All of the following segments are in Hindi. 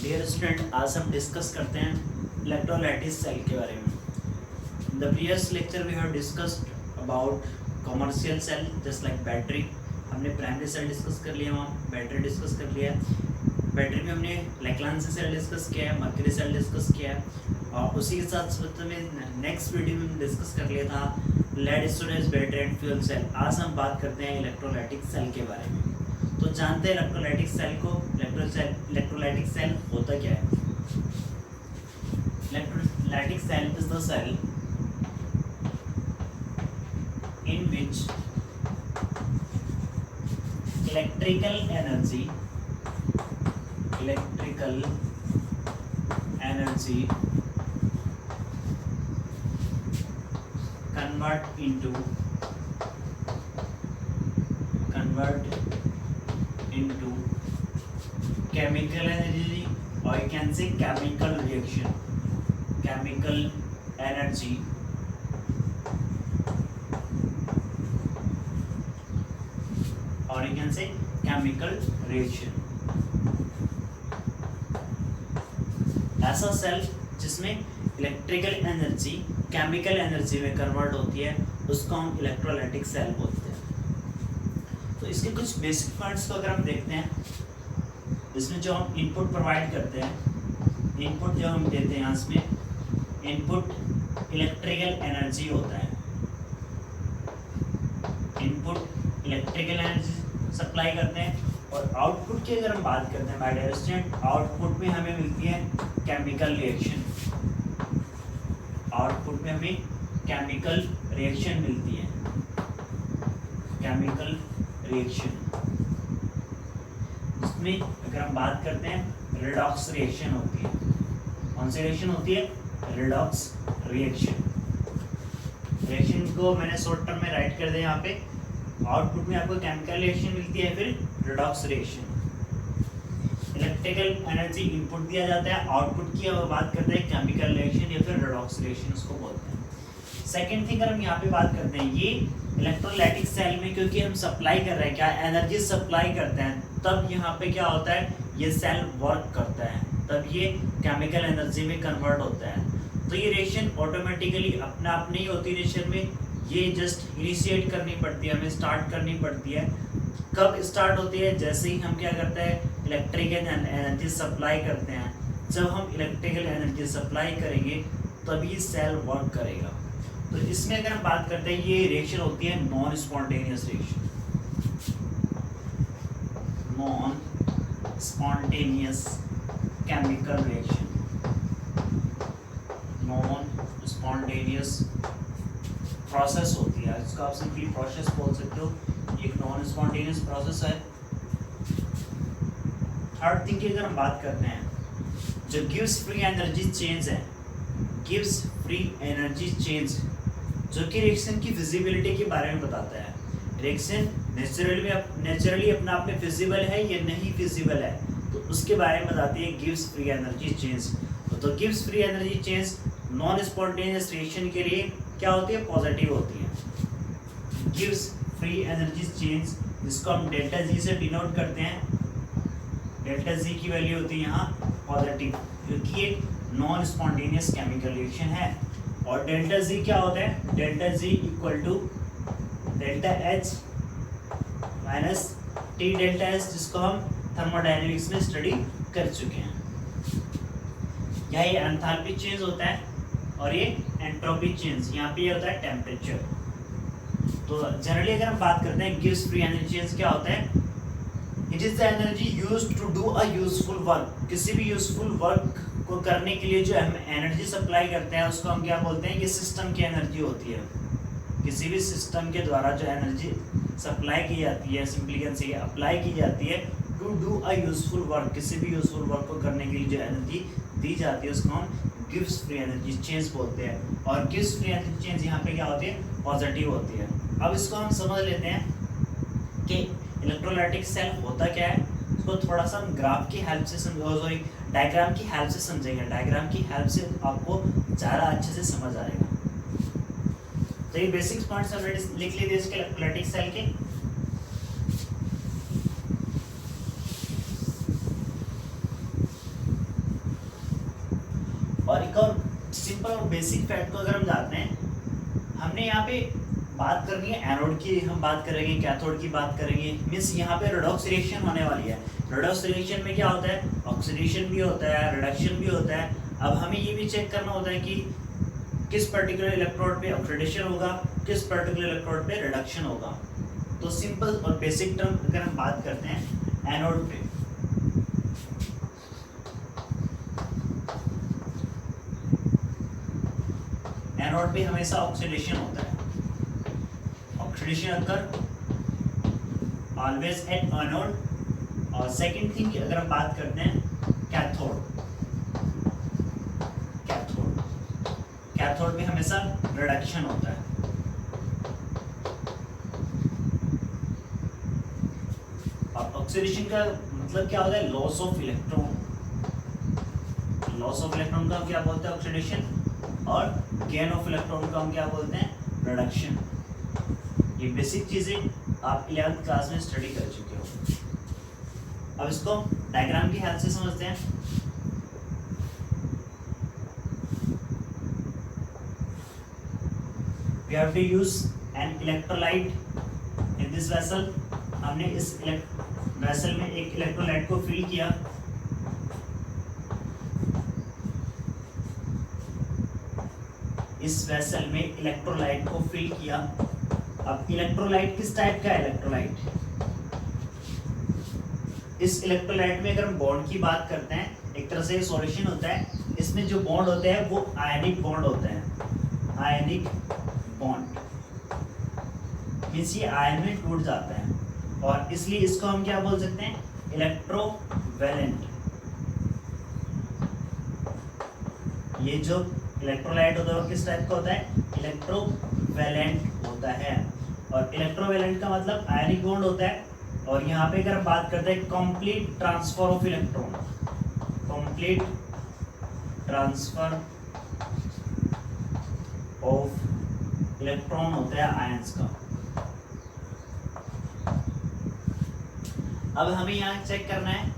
डियर स्टूडेंट, आज हम डिस्कस करते हैं इलेक्ट्रोलाइटिक सेल के बारे में। In the previous lecture we have discussed about commercial cell just like battery. हमने प्राइमरी सेल डिस्कस कर लिया, वहाँ बैटरी डिस्कस कर लिया। बैटरी में हमने लैग्रांज सेल डिस्कस किया है, मर्करी सेल डिस्कस किया है, और उसी के साथ में नेक्स्ट वीडियो में डिस्कस कर लिया था lead storage battery and fuel cell. आज हम बात करते हैं इलेक्ट्रोलाइटिक सेल के बारे में। तो जानते हैं इलेक्ट्रोलाइटिक सेल को। इलेक्ट्रोलाइटिक सेल होता क्या है? Electrolytic cell is the cell in which electrical energy convert into chemical energy, or you can say chemical reaction, chemical energy or you can say chemical reaction। ऐसा सेल जिसमें इलेक्ट्रिकल एनर्जी केमिकल एनर्जी में कन्वर्ट होती है, उसको हम इलेक्ट्रोलाइटिक सेल बोलते हैं। तो इसके कुछ बेसिक पॉइंट्स को अगर हम देखते हैं, इसमें जो हम इनपुट प्रोवाइड करते हैं, इनपुट जो हम देते हैं, इसमें इनपुट इलेक्ट्रिकल एनर्जी होता है। इनपुट इलेक्ट्रिकल एनर्जी सप्लाई करते हैं, और आउटपुट की अगर हम बात करते हैं, माय डियर स्टूडेंट, आउटपुट में हमें मिलती है केमिकल रिएक्शन। आउटपुट में हमें केमिकल रिएक्शन मिलती है, केमिकल रिएक्शन। इसमें अगर हम बात करते हैं, रिडॉक्स रिएक्शन होती है। कौन सी रिएक्शन होती है? Redox reaction. रिएक्शन को मैंने शॉर्ट टर्म में राइट कर दिया यहाँ पे। आउटपुट में आपको केमिकल रिएक्शन मिलती है, फिर redox reaction. Electrical energy input दिया जाता है, आउटपुट की बात करते हैं केमिकल रिएक्शन या फिर रिडॉक्स रिएक्शन उसको बोलते हैं। सेकंड थिंग अगर हम यहाँ पे बात करते हैं, ये इलेक्ट्रोलाइटिक सेल में क्योंकि हम सप्लाई कर रहे हैं, क्या एनर्जी सप्लाई करते हैं, तब यहाँ पे क्या होता है, ये सेल वर्क करता है, तब ये केमिकल एनर्जी में कन्वर्ट होता है। तो ये रिएक्शन ऑटोमेटिकली अपने आप नहीं होती नेचर में, ये जस्ट इनिशिएट करनी पड़ती है, हमें स्टार्ट करनी पड़ती है। कब स्टार्ट होती है? जैसे ही हम क्या करते हैं, इलेक्ट्रिकल एनर्जी सप्लाई करते हैं। जब हम इलेक्ट्रिकल एनर्जी सप्लाई करेंगे तभी सेल वर्क करेगा। तो इसमें अगर हम बात करते हैं, ये रिएक्शन होती है non spontaneous reaction. Non spontaneous chemical reaction, non spontaneous process होती है, इसको आप सिंपली प्रोसेस बोल सकते हो। एक नॉन स्पॉन्टेनियस प्रोसेस है। थर्ड थिंग की अगर हम बात करते हैं, जो गिव्स फ्री एनर्जी चेंज है, गिव्स फ्री एनर्जी चेंज, जो कि रिएक्शन की फिजिबिलिटी के बारे में बताता है। रिएक्शन नेचुरली अपने आप में फिजिबल है या नहीं फिजिबल है, तो उसके बारे में बताती है गिव्स फ्री एनर्जी चेंज। तो gives free energy change non spontaneous reaction के लिए क्या होती है? पॉजिटिव होती है। गिव्स फ्री एनर्जी चेंज, जिसको हम डेल्टा जी से डिनोट करते हैं। डेल्टा जी की वैल्यू होती है यहाँ पॉजिटिव, क्योंकि ये नॉन स्पॉन्टेनियस केमिकल रिएक्शन है। और डेल्टा जी क्या होता है? Delta G equal to delta H minus T delta S, जिसको हम थर्मोडायनेमिक्स में स्टडी कर चुके हैं। यहाँ ये एंथैल्पी चेंज होता है और ये एंट्रोपी चेंज, यहाँ पे ये होता है टेम्परेचर। तो जनरली अगर हम बात करते हैं गिव्स फ्री एनर्जी चेंज क्या होता है? It is the energy used to do a useful work. किसी भी यूजफुल वर्क को करने के लिए जो हम एनर्जी सप्लाई करते हैं, उसको हम क्या बोलते हैं? ये सिस्टम की एनर्जी होती है। किसी भी सिस्टम के द्वारा जो एनर्जी सप्लाई की जाती है, सिंपली कैन से अप्लाई की जाती है to do a useful work, किसी भी यूजफुल वर्क को करने के लिए जो एनर्जी दी जाती है, उसको हम गिव्स फ्री एनर्जी चेंज बोलते हैं। और गिव्स फ्री एनर्जी चेंज यहाँ पे क्या होती है? पॉजिटिव होती है। अब इसको हम समझ लेते हैं कि इलेक्ट्रोलाइटिक सेल होता क्या है। इसको थोड़ा सा हम ग्राफ की हेल्प से सॉरी डायग्राम की हेल्प से समझेंगे। डायग्राम की हेल्प से आपको ज़्यादा अच्छे से समझ आएगा। तो ये बेसिक्स पॉइंट्स ऑलरेडी लिख लीजिए इसके इलेक्ट्रोलाइटिक सेल के। और एक और सिंपल और बेसिक फैक्ट को अगर हम जानते हैं, हमने यहाँ पे बात करनी है एनोड की, हम बात करेंगे कैथोड की बात करेंगे, मीन्स यहाँ पे रेडॉक्स रिएक्शन होने वाली है। रेडॉक्स रिएक्शन में क्या होता है, ऑक्सीडेशन भी होता है, रिडक्शन भी होता है। अब हमें ये भी चेक करना होता है कि किस पर्टिकुलर इलेक्ट्रोड पे ऑक्सीडेशन होगा, किस पर्टिकुलर इलेक्ट्रोड पे रिडक्शन होगा। तो सिंपल और बेसिक टर्म अगर हम बात करते हैं एनोड पे, एनोड पे हमेशा ऑक्सीडेशन होता है। ऑक्सीडेशन अगर ऑलवेज एट एनोड। और सेकंड थिंग अगर हम बात करते हैं कैथोड, कैथोड कैथोड में हमेशा रिडक्शन होता है। और ऑक्सीडेशन का मतलब क्या होता है, loss of electron. Loss of electron का हम क्या बोलते हैं, ऑक्सीडेशन, और गेन ऑफ इलेक्ट्रॉन का हम क्या बोलते हैं, रिडक्शन। ये बेसिक चीजें आप 11th क्लास में स्टडी कर चुके हो। अब इसको डायग्राम की हेल्प से समझते हैं। We have to use an electrolyte in this vessel। हमने इस वेसल में एक इलेक्ट्रोलाइट को फिल किया। इस वेसल में इलेक्ट्रोलाइट को फिल किया। अब इलेक्ट्रोलाइट किस टाइप का है, इलेक्ट्रोलाइट, इस इलेक्ट्रोलाइट में अगर हम बॉन्ड की बात करते हैं, एक तरह से सॉल्यूशन होता है, इसमें जो बॉन्ड होते हैं वो आयनिक बॉन्ड होते हैं। आयनिक बॉन्ड मींस ये आयन में टूट जाता है, और इसलिए इसको हम क्या बोल सकते हैं, इलेक्ट्रोवैलेंट। ये जो इलेक्ट्रोलाइट होता है वो किस टाइप का होता है, इलेक्ट्रोवैलेंट होता है। और इलेक्ट्रोवैलेंट का मतलब आयनिक बॉन्ड होता है। और यहाँ पे अगर हम बात करते हैं complete transfer of electron, complete transfer of electron होता है आयंस का। अब हमें यहाँ चेक करना है,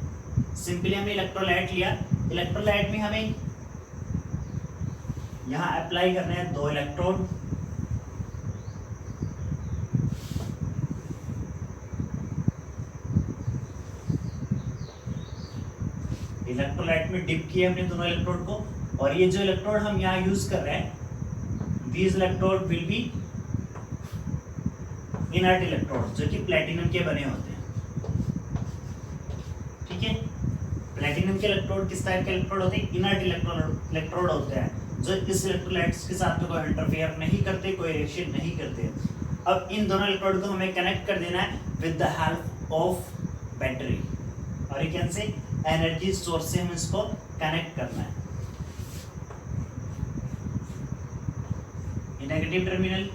सिंपली हमने इलेक्ट्रोलाइट लिया, इलेक्ट्रोलाइट में हमें यहाँ अप्लाई करने हैं 2 इलेक्ट्रोड। इलेक्ट्रोलाइट में डिप किया हमने दोनों इलेक्ट्रोड को, और ये जो इलेक्ट्रोड हम यहाँ यूज कर रहे हैं, these electrode will be inert electrode, जो कि प्लेटिनम के बने होते हैं। ठीक है, प्लेटिनम के इलेक्ट्रोड किस टाइप के इलेक्ट्रोड होते हैं, इनर्ट इलेक्ट्रोड होते हैं, जो इस इलेक्ट्रोलाइट्स के साथ कोई इंटरफेयर नहीं करते, कोई रिएक्शन नहीं करते। अब इन दोनों इलेक्ट्रोड को हमें कनेक्ट कर देना है with the help of battery, और ये कैसे, एनर्जी सोर्स से हम इसको कनेक्ट करना है। नेगेटिव टर्मिनल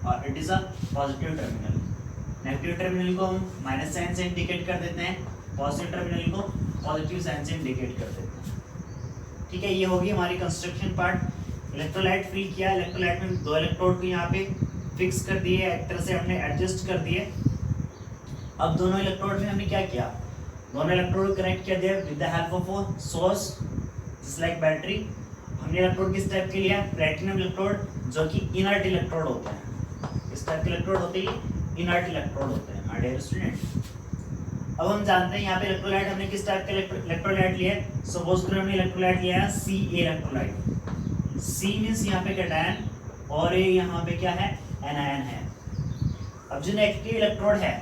और it is a positive terminal. Negative terminal को हम माइनस साइन से इंडिकेट कर देते हैं, पॉजिटिव टर्मिनल को पॉजिटिव साइन से इंडिकेट कर देते हैं। ठीक है, ये होगी हमारी कंस्ट्रक्शन पार्ट। इलेक्ट्रोलाइट फिल किया, इलेक्ट्रोलाइट में 2 इलेक्ट्रोड को यहाँ पे फिक्स कर दिए, एक तरह से हमने एडजस्ट कर दिए। अब दोनों इलेक्ट्रोड में हमने क्या किया, दोनों इलेक्ट्रोड को कनेक्ट किया दिया with the help of a source just like battery. हमने इलेक्ट्रोड किस टाइप के लिया, प्लैटिनम इलेक्ट्रोड, जो कि इनर्ट इलेक्ट्रोड होते हैं। इस टाइप के इलेक्ट्रोड होते हैं, इनर्ट इलेक्ट्रोड होते हैं माय डियर स्टूडेंट। अब हम जानते हैं यहाँ पे इलेक्ट्रोलाइट हमने किस टाइप का इलेक्ट्रोलाइट लिया है। सपोज करो हमने इलेक्ट्रोलाइट लिया है सी इलेक्ट्रोलाइट। सी मींस यहाँ पे कैटायन, और ये यहाँ पे क्या है, एनायन है। अब जो नेगेटिव इलेक्ट्रोड है,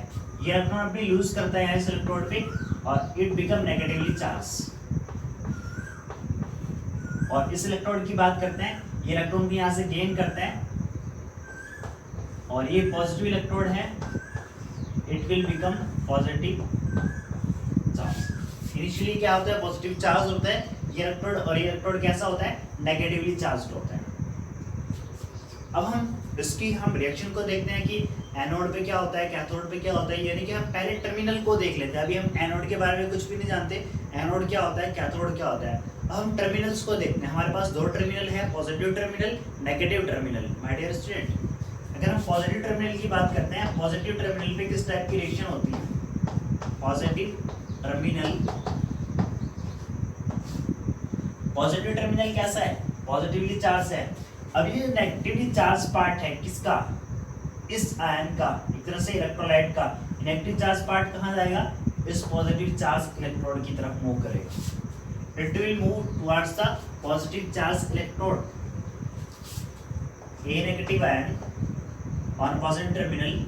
ये इलेक्ट्रॉन अपने यूज करता है इस इलेक्ट्रोड पे, और इट बिकम नेगेटिवली चार्ज। और इस इलेक्ट्रोड की बात करते हैं, ये इलेक्ट्रॉन भी यहाँ से गेन करता है, और ये पॉजिटिव इलेक्ट्रोड है, it will become positive charge. Initially क्या होता है, पॉजिटिव चार्ज होता है ये इलेक्ट्रोड, और ये इलेक्ट्रोड कैसा होता है, नेगेटिवली चार्ज्ड होता है। अब हम इसकी रिएक्शन को देखते हैं कि एनोड पे क्या होता है, कैथोड पे क्या होता है। यानी कि हम पहले टर्मिनल को देख लेते हैं। अभी हम एनोड के बारे में कुछ भी नहीं जानते, एनोड क्या होता है, कैथोड क्या होता है। अब हम टर्मिनल्स को देखते हैं। हमारे पास 2 टर्मिनल है, positive terminal, negative terminal. My dear student, अगर हम पॉजिटिव टर्मिनल की बात करते हैं, पॉजिटिव टर्मिनल पे किस टाइप की रिएक्शन होती है, पॉजिटिव टर्मिनल पॉजिटिव टर्मिनल कैसा है, पॉजिटिवली चार्ज है। अब ये नेगेटिवली चार्ज पार्ट है किसका, इस आयन का, एक तरह से इलेक्ट्रोलाइट का नेगेटिव चार्ज पार्ट कहाँ जाएगा, इस पॉजिटिव चार्ज इलेक्ट्रोड की तरफ मूव करेगा। It will move towards the positive charge electrode. A negative ion on positive terminal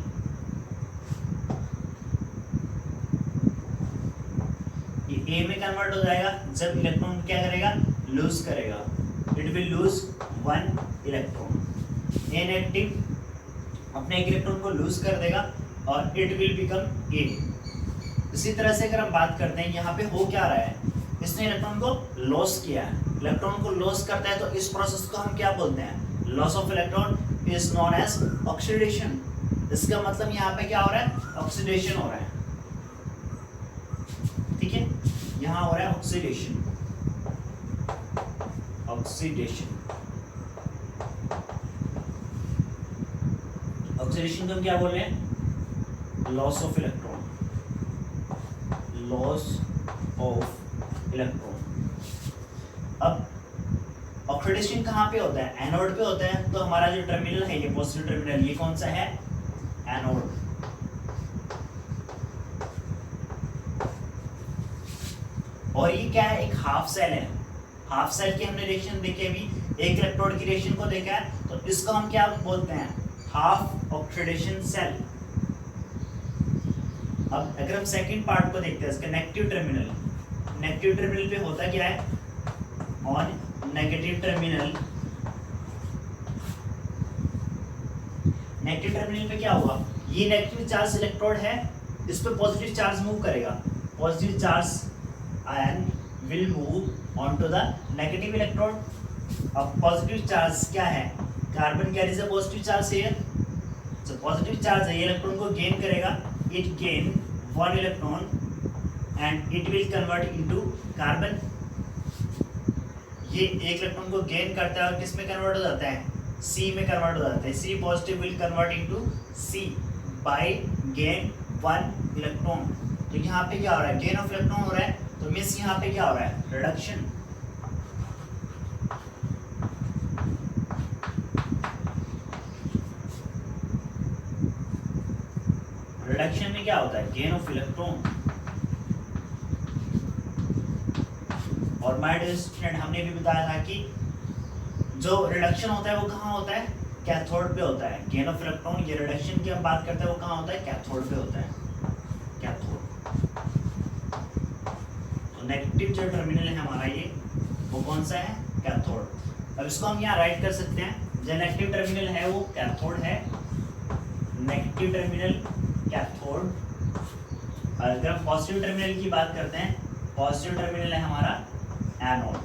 ए में कन्वर्ट हो जाएगा जब इलेक्ट्रॉन क्या करेगा, लूज करेगा। It will lose 1 electron. A negative अपने एक इलेक्ट्रॉन को लूज कर देगा और इट विल बिकम ए। इसी तरह से अगर हम बात करते हैं यहाँ पे हो क्या रहा है, इसने इलेक्ट्रॉन को लॉस किया है। इलेक्ट्रॉन को लॉस करता है तो इस प्रोसेस को हम क्या बोलते हैं, loss of electron is known as oxidation. इसका मतलब यहाँ पे क्या हो रहा है, ऑक्सीडेशन हो रहा है। ठीक है, यहाँ हो रहा है ऑक्सीडेशन। ऑक्सीडेशन ऑक्सीडेशन को हम क्या बोल रहे हैं, loss of electron. Loss of electron. अब ऑक्सीडेशन कहाँ पे होता है, एनोड पे होता है। तो हमारा जो टर्मिनल है, ये पॉजिटिव टर्मिनल, ये कौन सा है, एनोड। और ये क्या है, एक हाफ सेल है। हाफ सेल की हमने रिएक्शन देखी अभी, एक इलेक्ट्रोड की रिएक्शन को देखा है, तो इसको हम क्या बोलते हैं, हाफ ऑक्सीडेशन सेल। अब अगर हम सेकंड पार्ट को देखते हैं, इसका नेगेटिव टर्मिनल। नेगेटिव टर्मिनल पे होता क्या है, on negative terminal, negative terminal पे क्या होगा, ये नेगेटिव चार्ज इलेक्ट्रोड है, इस पे पॉजिटिव चार्ज मूव करेगा। Positive charge ion will move onto the negative electrode. अब पॉजिटिव चार्ज क्या है, carbon carries a positive charge here, so positive charge है, ये इलेक्ट्रॉन को गेन करेगा। It gain 1 electron and it will convert into carbon. ये एक इलेक्ट्रॉन को गेन करता है और किस में कन्वर्ट हो जाता है, C में कन्वर्ट हो जाता है। C positive will convert into C by gain 1 electron. तो यहाँ पे क्या हो रहा है, गेन ऑफ इलेक्ट्रॉन हो रहा है, तो मींस यहाँ पे क्या हो रहा है, रिडक्शन। रिडक्शन में क्या होता है, गेन ऑफ इलेक्ट्रॉन। और माय डियर स्टूडेंट, हमने भी बताया था कि जो रिडक्शन होता है वो कहाँ होता है, कैथोड पे होता है। गेन ऑफ इलेक्ट्रॉन, ये रिडक्शन की हम बात करते हैं, वो कहाँ होता है, कैथोड पे होता है, कैथोड। नेगेटिव जो टर्मिनल है हमारा ये, वो कौन सा है, कैथोड। अब इसको हम यहाँ राइट कर सकते हैं, जो नेगेटिव टर्मिनल है वो कैथोड है, नेगेटिव टर्मिनल कैथोड। और अगर हम पॉजिटिव टर्मिनल की बात करते हैं, पॉजिटिव टर्मिनल है हमारा एनोड।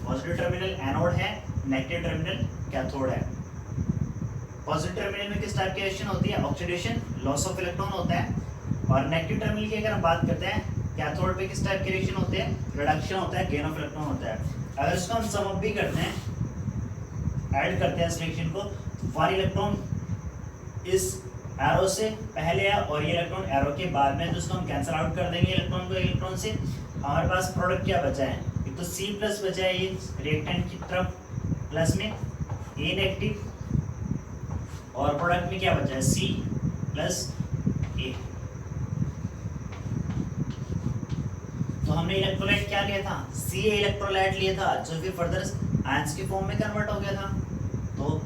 पॉजिटिव टर्मिनल एनोड है, नेगेटिव टर्मिनल कैथोड है। पॉजिटिव टर्मिनल में किस टाइप की रिएक्शन होती है, ऑक्सीडेशन, लॉस ऑफ इलेक्ट्रॉन होता है। और नेगेटिव टर्मिनल की अगर हम बात करते हैं, कैथोड पे किस टाइप की रिएक्शन होती है, रिडक्शन होता है, गेन ऑफ इलेक्ट्रॉन होता है। अगर इसको हम सम अप भी करते हैं, ऐड करते हैं इस रिएक्शन को, 1 इलेक्ट्रॉन इस एरो से पहले है और ये इलेक्ट्रॉन एरो के बाद में, तो इसको हम कैंसिल आउट कर देंगे इलेक्ट्रॉन को इलेक्ट्रॉन से। हमारे पास प्रोडक्ट क्या बचा है, एक तो C प्लस बचा है, ये रिएक्टेंट की तरफ प्लस में A नेगेटिव, और प्रोडक्ट में क्या बचा है, C प्लस A। तो हमने इलेक्ट्रोलाइट क्या लिया था, Ca इलेक्ट्रोलाइट लिया था, जो फिर फर्दर आयंस के फॉर्म में कन्वर्ट हो गया था। तो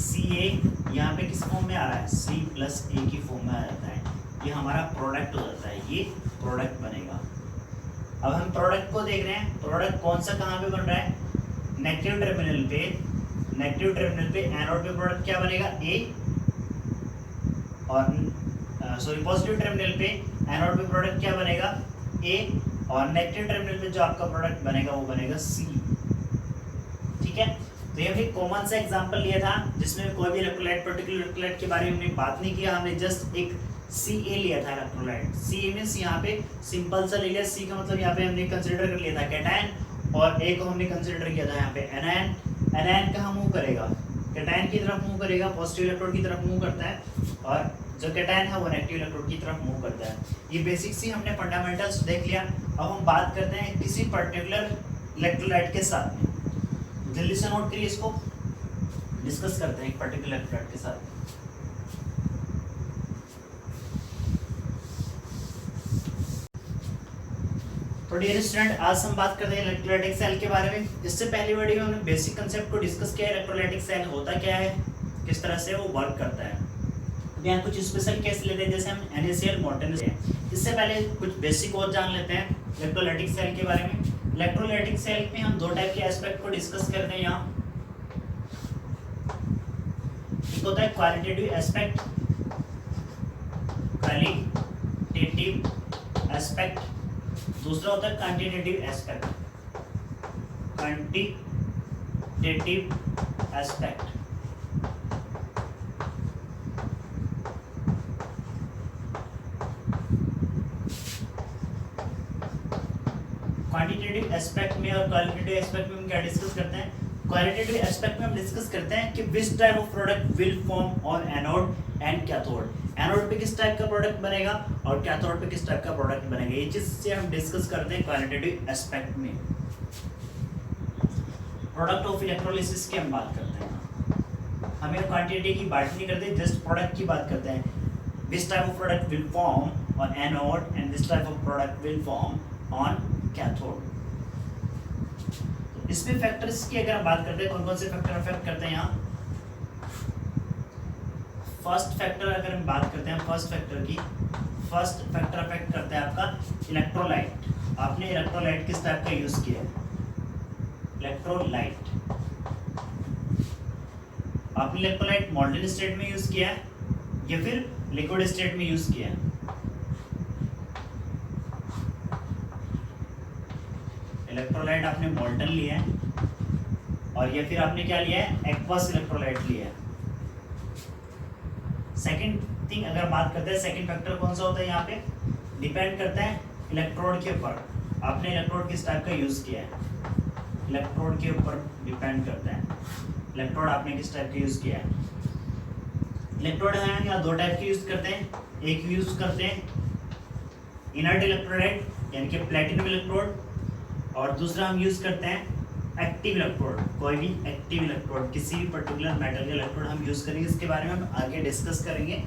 Ca यहाँ पे किस फॉर्म में आ रहा है, C प्लस A की फॉर्म में आ जाता है। ये हमारा प्रोडक्ट हो जाता है, ये प्रोडक्ट बनेगा। अब हम प्रोडक्ट को देख रहे हैं, प्रोडक्ट कौन सा कहाँ पे बन रहा है, नेगेटिव टर्मिनल पे। नेगेटिव टर्मिनल पे एनोड पे प्रोडक्ट क्या बनेगा, A, और सॉरी पॉजिटिव टर्मिनल पे एनोड पे प्रोडक्ट क्या बनेगा, A, और नेगेटिव टर्मिनल पे जो आपका प्रोडक्ट बनेगा वो बनेगा C। ठीक है, तो ये हमने कॉमन सा एग्जांपल लिया था जिसमें कोई भी इलेक्ट्रोलाइट, पर्टिकुलर इलेक्ट्रोलाइट के बारे में हमने बात नहीं किया, हमने जस्ट एक Ca लिया था इलेक्ट्रोलाइट। C मींस यहाँ पे सिंपल सा ले लिया, C का मतलब यहाँ पे हमने कंसीडर कर लिया था कैटायन, और A को हमने कंसीडर किया था यहाँ पे एनायन। एनायन कहाँ मूव करेगा, कैटायन की तरफ मूव करेगा, पॉजिटिव इलेक्ट्रोड की तरफ मूव करता है, और जो कैटायन है वो नेगेटिव इलेक्ट्रोड की तरफ मूव करता है। ये बेसिक सी हमने फंडामेंटल्स देख लिया। अब हम बात करते हैं किसी पर्टिकुलर इलेक्ट्रोलाइट के साथ में। जल्दी से नोट करिए, इसको डिस्कस करते हैं एक पर्टिकुलर इलेक्ट्रोलाइट के साथ। तो डियर स्टूडेंट, आज हम बात करते हैं इलेक्ट्रोलाइटिक सेल के बारे में। इससे पहली वीडियो में हमने बेसिक कंसेप्ट को डिस्कस किया, इलेक्ट्रोलाइटिक सेल होता क्या है, किस तरह से वो वर्क करता है। यहाँ कुछ स्पेशल केस लेते हैं, जैसे हम NaCl मॉर्टेन है। इससे पहले कुछ बेसिक और जान लेते हैं इलेक्ट्रोलाइटिक सेल के बारे में। इलेक्ट्रोलाइटिक सेल में हम दो टाइप के एस्पेक्ट को डिस्कस करते हैं यहाँ। एक होता है क्वालिटेटिव एस्पेक्ट, क्वालिटेटिव एस्पेक्ट। दूसरा होता है quantitative aspect, quantitative aspect. Quantitative aspect में और क्वालिटेटिव एस्पेक्ट में हम क्या डिस्कस करते हैं। क्वालिटेटिव एस्पेक्ट में हम डिस्कस करते हैं कि which type of product will form on anode and cathode. Anode पे किस टाइप का प्रोडक्ट बनेगा और कैथोड पे किस टाइप का प्रोडक्ट बनेगा, ये चीज से हम डिस्कस करते हैं क्वालिटेटिव एस्पेक्ट में। प्रोडक्ट ऑफ इलेक्ट्रोलिसिस की हम बात करते हैं। हम यहाँ क्वांटिटी की बात नहीं करते, जस्ट प्रोडक्ट की बात करते हैं। Which type of product will form on anode and which type of product will form on cathode. इसमें फैक्टर्स की अगर हम बात करते हैं, कौन कौन से फैक्टर अफेक्ट करते हैं यहाँ। फर्स्ट फैक्टर अगर हम बात करते हैं, फर्स्ट फैक्टर अफेक्ट करता है आपका इलेक्ट्रोलाइट। आपने इलेक्ट्रोलाइट किस टाइप का यूज किया है, इलेक्ट्रोलाइट आपने इलेक्ट्रोलाइट मॉल्टन स्टेट में यूज किया है या फिर लिक्विड स्टेट में यूज किया है। इलेक्ट्रोलाइट आपने मॉल्टन लिया है और या फिर आपने क्या लिया है, एक्वस इलेक्ट्रोलाइट लिया है। सेकंड थिंग अगर बात करते हैं, सेकंड फैक्टर कौन सा होता है यहाँ पे, डिपेंड करता है इलेक्ट्रोड के ऊपर। आपने इलेक्ट्रोड किस टाइप का यूज किया है, इलेक्ट्रोड के ऊपर डिपेंड करता है इलेक्ट्रोड आपने किस टाइप का यूज किया है। इलेक्ट्रोड है यहाँ दो टाइप के यूज करते हैं। एक यूज करते हैं इनर्ट इलेक्ट्रोलाइट यानी कि प्लेटिनम इलेक्ट्रोड, और दूसरा हम यूज करते हैं एक्टिव इलेक्ट्रोड। कोई भी एक्टिव इलेक्ट्रोड, किसी भी पर्टिकुलर मेटल का इलेक्ट्रोड हम यूज करेंगे, इसके बारे में हम आगे डिस्कस करेंगे।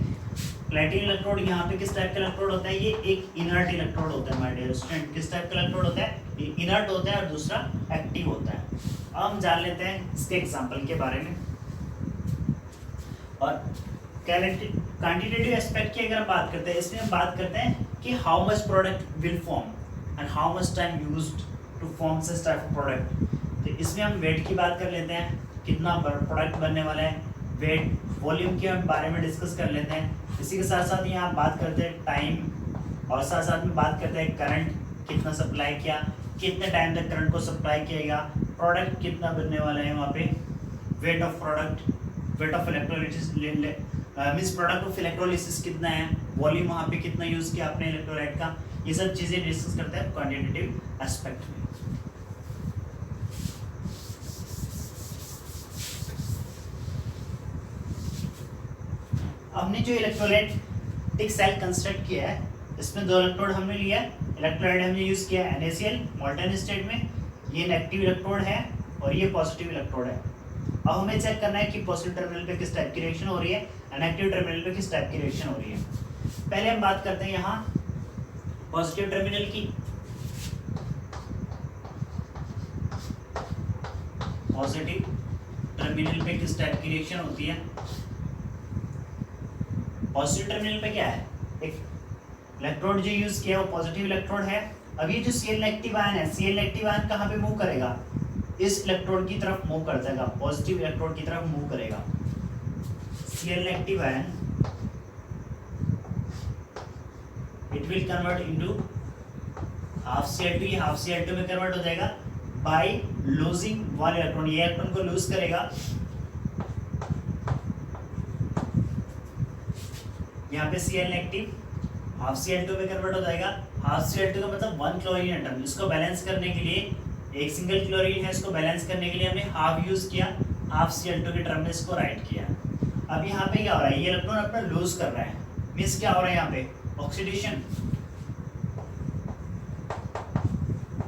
प्लेटिनम इलेक्ट्रोड यहाँ पे किस टाइप का इलेक्ट्रोड होता है, ये एक इनर्ट इलेक्ट्रोड होता है माय डियर स्टूडेंट। किस टाइप का इलेक्ट्रोड होता है, ये इनर्ट होता है और दूसरा एक्टिव होता है। अब हम जान लेते हैं इसके एग्जाम्पल के बारे में। और क्वांटिटेटिव एस्पेक्ट की अगर हम बात करते हैं, इसमें हम बात करते हैं कि how much product will form and how much time used to form such type of product. तो इसमें हम वेट की बात कर लेते हैं, कितना प्रोडक्ट बनने वाला है, वेट, वॉल्यूम के बारे में डिस्कस कर लेते हैं। इसी के साथ साथ यहाँ बात करते हैं टाइम, और साथ साथ में बात करते हैं करंट कितना सप्लाई किया, कितने टाइम तक करंट को सप्लाई किएगा, प्रोडक्ट कितना बनने वाला है वहाँ पे, weight of product, weight of electrolysis means product of electrolysis कितना है, वॉल्यूम वहाँ पे कितना यूज़ किया आपने इलेक्ट्रोलाइट का, ये सब चीज़ें डिस्कस करते हैं क्वांटिटेटिव एस्पेक्ट में। हमने जो इलेक्ट्रोलाइटिक सेल कंस्ट्रक्ट किया है, इसमें दो इलेक्ट्रोड हमने लिया है। इलेक्ट्रोलाइट हमने यूज किया है NaCl मॉल्टन स्टेट में, ये नेगेटिव इलेक्ट्रोड है और ये पॉजिटिव इलेक्ट्रोड है। अब हमें चेक करना है कि पॉजिटिव टर्मिनल पे किस टाइप की रिएक्शन हो रही है और नेगेटिव टर्मिनल पे किस टाइप की रिएक्शन हो रही है। पहले हम बात करते हैं यहाँ पॉजिटिव टर्मिनल की। पॉजिटिव टर्मिनल पे किस टाइप की रिएक्शन होती है। पॉजिटिव टर्मिनल पे क्या है, एक इलेक्ट्रोड जो यूज किया वो पॉजिटिव इलेक्ट्रोड है। अब ये जो Cl नेगेटिव आयन है, Cl नेगेटिव आयन कहाँ पे मूव करेगा, इस इलेक्ट्रोड की तरफ मूव कर जाएगा, पॉजिटिव इलेक्ट्रोड की तरफ मूव करेगा। Cl negative ion it will convert into half Cl2, ये हाफ Cl2 में कन्वर्ट हो जाएगा बाय लूजिंग वन इलेक्ट्रॉन, ये इलेक्ट्रॉन को लूज करेगा। यहाँ पे Cl नेगेटिव हाफ Cl2 में कन्वर्ट हो जाएगा। हाफ Cl2 का मतलब 1 क्लोरीन एटम, इसको बैलेंस करने के लिए एक सिंगल क्लोरीन है, इसको बैलेंस करने के लिए हमने हाफ यूज किया, हाफ Cl2 के टर्म में इसको राइट किया। अब यहाँ पे क्या हो रहा है, ये इलेक्ट्रॉन अपना लूज कर रहा है, मीन्स क्या हो रहा है यहाँ पे, ऑक्सीडेशन,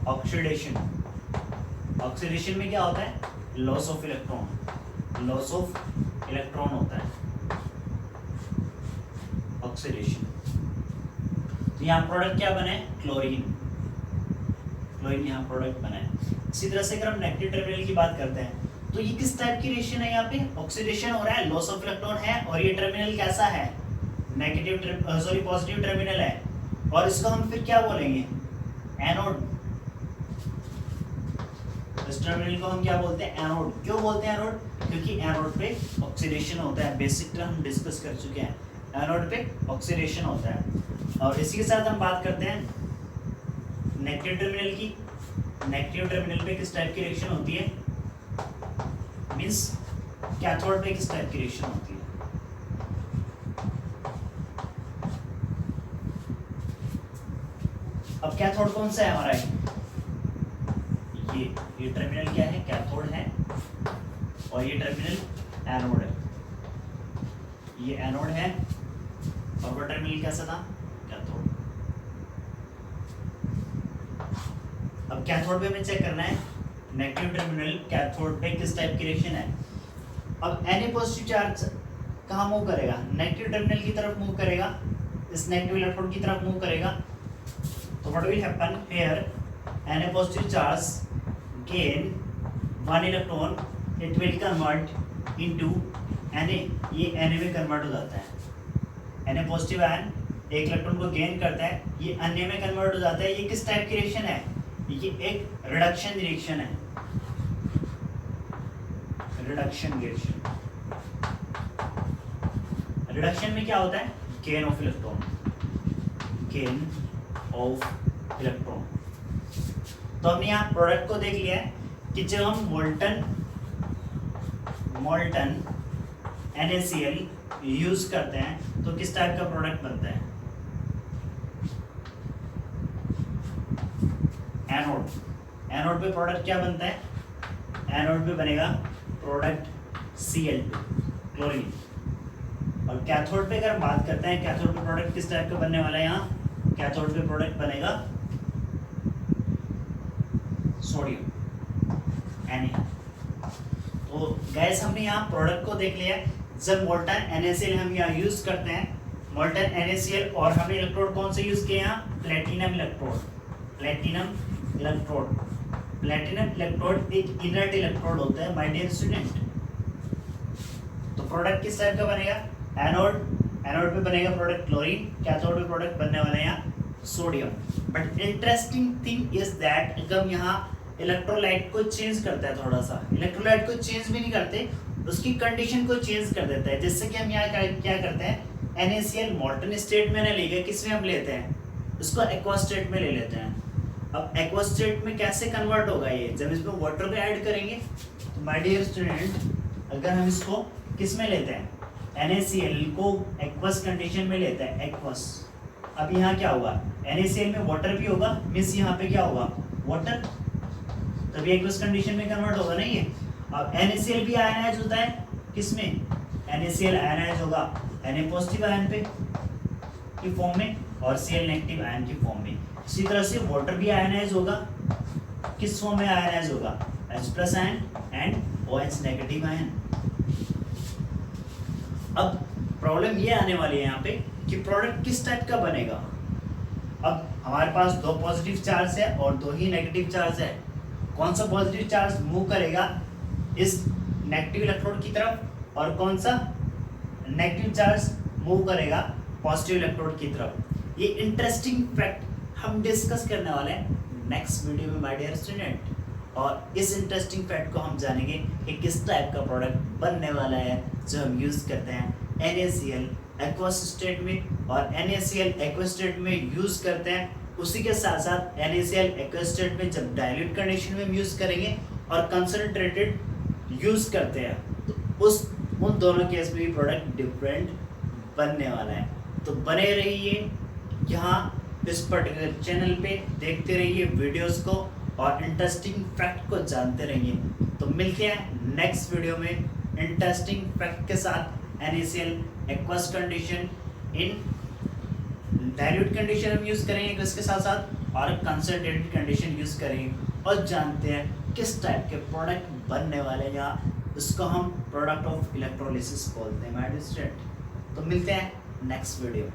ऑक्सीडेशन, ऑक्सीडेशन में क्या होता है, loss of electron, loss of electron होता है ऑक्सीडेशन। तो यहाँ प्रोडक्ट क्या बना है, क्लोरीन, क्लोरीन यहाँ प्रोडक्ट बना है। इसी तरह से अगर हम नेगेटिव टर्मिनल की बात करते हैं तो ये किस टाइप की रिएक्शन है, यहाँ पे ऑक्सीडेशन हो रहा है, लॉस ऑफ इलेक्ट्रॉन है, और ये टर्मिनल कैसा है, नेगेटिव सॉरी पॉजिटिव टर्मिनल है, और इसको हम फिर क्या बोलेंगे, एनोड। इस टर्मिनल को हम क्या बोलते हैं, एनोड। क्यों बोलते हैं एनोड, क्योंकि एनोड पे ऑक्सीडेशन होता है, बेसिक टर्म हम डिस्कस कर चुके हैं, एनोड पे ऑक्सीडेशन होता है। और इसी के साथ हम बात करते हैं नेगेटिव टर्मिनल की। नेगेटिव टर्मिनल पे किस टाइप की रिएक्शन होती है, मींस कैथोड पे किस टाइप की रिएक्शन होती है। अब कैथोड कौन सा है हमारा, ये टर्मिनल क्या है, कैथोड है, और ये टर्मिनल एनोड है, ये एनोड है, और वो टर्मिनल कैसा था, कैथोड। अब कैथोड पे हमें चेक करना है नेगेटिव टर्मिनल कैथोड पे किस टाइप की रिएक्शन है। अब Na पॉजिटिव चार्ज कहाँ मूव करेगा, नेगेटिव टर्मिनल की तरफ मूव करेगा, इस नेगेटिव इलेक्ट्रॉन की तरफ मूव करेगा। तो what will happen here, Na positive charge gain one electron, it will convert into Na, ये Na में कन्वर्ट हो जाता है। Na पॉजिटिव आयन एक इलेक्ट्रॉन को गेन करता है, ये अन्य में कन्वर्ट हो जाता है। ये किस टाइप की रिएक्शन है, ये एक रिडक्शन रिएक्शन है, रिडक्शन रिएक्शन। रिडक्शन में क्या होता है, gain of electron, gain of electron. तो हमने यहाँ प्रोडक्ट को देख लिया है कि जब हम मोल्टन NaCl यूज करते हैं तो किस टाइप का प्रोडक्ट बनता है, एनोड। एनोड पे प्रोडक्ट क्या बनता है, एनोड पे बनेगा प्रोडक्ट Cl2, क्लोरीन। और कैथोड पे अगर बात करते हैं, कैथोड पे प्रोडक्ट किस टाइप का बनने वाला है, यहाँ कैथोड पे प्रोडक्ट बनेगा सोडियम, Na। तो गैस हमने यहाँ प्रोडक्ट को देख लिया। जब मोल्टन NaCl हम यहाँ यूज करते हैं, मोल्टन NaCl, और हमने इलेक्ट्रोड कौन से यूज किए यहाँ, platinum electrode, platinum electrode. Platinum electrode एक इनर्ट इलेक्ट्रोड होता है माय डियर स्टूडेंट। तो प्रोडक्ट किस टाइप का बनेगा, एनोड, एनोड पे बनेगा प्रोडक्ट क्लोरीन, कैथोड पे प्रोडक्ट बनने वाला है यहाँ sodium. But interesting thing is that अगर हम यहाँ इलेक्ट्रोलाइट को चेंज करता है, थोड़ा सा इलेक्ट्रोलाइट को चेंज भी नहीं करते, उसकी कंडीशन को चेंज कर देता है। जिससे कि हम यहाँ क्या करते हैं, NaCl मोल्टन स्टेट में ना लेके किस में हम लेते हैं, उसको एक्वा स्टेट में ले लेते हैं। अब एक्वा स्टेट में कैसे कन्वर्ट होगा ये, जब इसमें वाटर को ऐड करेंगे। तो माय डियर स्टूडेंट अगर हम इसको किस में लेते हैं, NaCl को एक्वस कंडीशन में लेते हैं, एक्वस। अब यहाँ क्या होगा, NaCl में वाटर भी होगा, मीन्स यहाँ पे क्या होगा, वाटर, तभी एक्वस कंडीशन में कन्वर्ट होगा ना ये। अब NaCl भी आयनाइज होता है किसमें, NaCl आयनाइज होगा Na पॉजिटिव आयन पे की फॉर्म में और Cl नेगेटिव आयन की फॉर्म में। इसी तरह से वाटर भी आयनाइज होगा, किस फॉर्म में आयनाइज होगा, H+ ion and OH negative ion. अब प्रॉब्लम ये आने वाली है यहाँ पे कि प्रोडक्ट किस टाइप का बनेगा। अब हमारे पास दो पॉजिटिव चार्ज है और दो ही नेगेटिव चार्ज है। कौन सा पॉजिटिव चार्ज मूव करेगा इस नेगेटिव इलेक्ट्रोड की तरफ, और कौन सा नेगेटिव चार्ज मूव करेगा पॉजिटिव इलेक्ट्रोड की तरफ। ये इंटरेस्टिंग फैक्ट हम डिस्कस करने वाले हैं नेक्स्ट वीडियो में माय डियर स्टूडेंट। और इस इंटरेस्टिंग फैक्ट को हम जानेंगे कि किस टाइप का प्रोडक्ट बनने वाला है जो हम यूज़ करते हैं NaCl एक्वस स्टेट में, और NaCl एक्वस स्टेट में यूज़ करते हैं। उसी के साथ साथ NaCl एक्वस स्टेट में जब डाइल्यूट कंडीशन में यूज़ करेंगे और कंसंट्रेटेड यूज़ करते हैं, तो उन दोनों केस में भी प्रोडक्ट डिफरेंट बनने वाला है। तो बने रहिए यहाँ इस पर्टिकुलर चैनल पे, देखते रहिए वीडियोस को और इंटरेस्टिंग फैक्ट को जानते रहिए। तो मिलते हैं नेक्स्ट वीडियो में इंटरेस्टिंग फैक्ट के साथ NaCl aqueous condition in dilute condition हम यूज़ करेंगे इसके साथ साथ, और कंसंट्रेटेड कंडीशन यूज़ करेंगे, और जानते हैं किस टाइप के प्रोडक्ट बनने वाले हैं, या इसको हम प्रोडक्ट ऑफ इलेक्ट्रोलिसिस बोलते हैं माय स्टूडेंट। तो मिलते हैं नेक्स्ट वीडियो में।